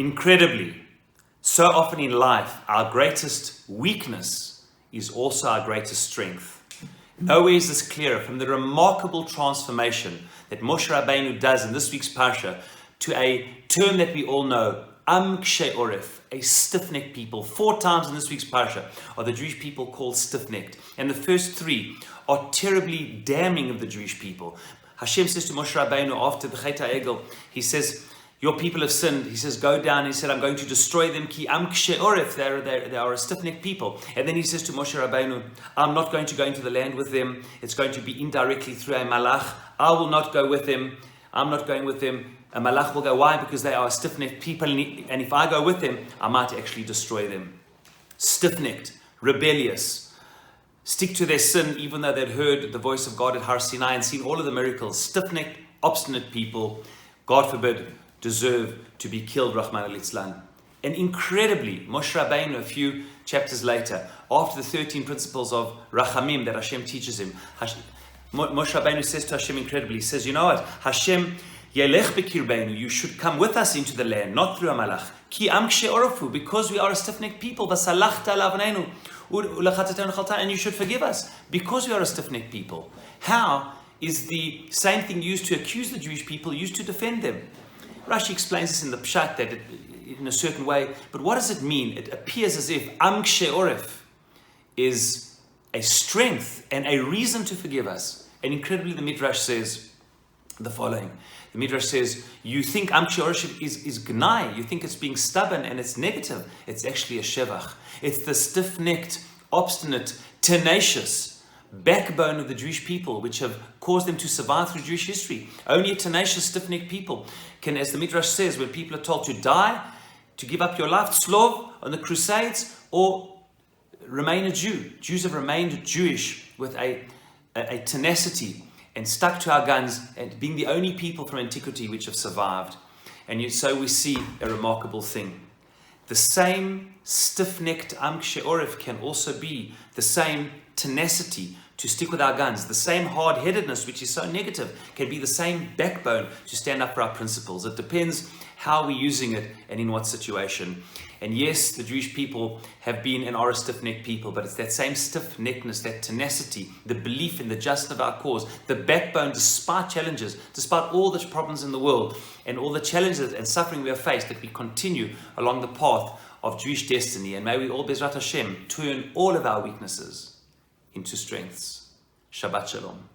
Incredibly, so often in life, our greatest weakness is also our greatest strength. Nowhere is this clearer from the remarkable transformation that Moshe Rabbeinu does in this week's Parasha to a term that we all know, kshei oref, a stiff-necked people. 4 times in this week's Parasha are the Jewish people called stiff-necked. And the first 3 are terribly damning of the Jewish people. Hashem says to Moshe Rabbeinu after the Chet HaEgel, he says, your people have sinned. He says, go down. He said, I'm going to destroy them. Ki am kshei oref. They are a stiff-necked people. And then he says to Moshe Rabbeinu, I'm not going to go into the land with them. It's going to be indirectly through a malach. I will not go with them. I'm not going with them. A malach will go. Why? Because they are a stiff-necked people. And if I go with them, I might actually destroy them. Stiff-necked, rebellious, stick to their sin even though they'd heard the voice of God at Har Sinai and seen all of the miracles. Stiff-necked, obstinate people, God forbid, deserve to be killed, Rahman al-Islam. And incredibly, Moshe Rabbeinu, a few chapters later, after the 13 principles of Rachamim that Hashem teaches him, Moshe Rabbeinu says to Hashem incredibly, he says, you know what, Hashem, Yelech bekirbeinu, you should come with us into the land, not through a malach. Ki am kshei orafu, because we are a stiff-necked people, v'salachta lavneinu, and you should forgive us, because we are a stiff-necked people. How is the same thing used to accuse the Jewish people, used to defend them? Rashi explains this in the Pshat that in a certain way, but what does it mean? It appears as if am kshei oref is a strength and a reason to forgive us. And incredibly, the Midrash says the following. The Midrash says, you think am kshei oref is gnai, you think it's being stubborn and it's negative. It's actually a shevach. It's the stiff-necked, obstinate, tenacious backbone of the Jewish people, which have caused them to survive through Jewish history. Only a tenacious, stiff-necked people can, as the Midrash says, when people are told to die, to give up your life, tzlov, on the Crusades, or remain a Jew. Jews have remained Jewish with a tenacity and stuck to our guns, and being the only people from antiquity which have survived. And yet, so we see a remarkable thing. The same stiff-necked am kshei oref can also be the same tenacity to stick with our guns. The same hard-headedness, which is so negative, can be the same backbone to stand up for our principles. It depends how we're using it and in what situation. And yes, the Jewish people have been and are a stiff-necked people, but it's that same stiff-neckedness, that tenacity, the belief in the justice of our cause, the backbone despite challenges, despite all the problems in the world and all the challenges and suffering we have faced, that we continue along the path of Jewish destiny. And may we all, Bezrat Hashem, turn all of our weaknesses into strengths. Shabbat Shalom.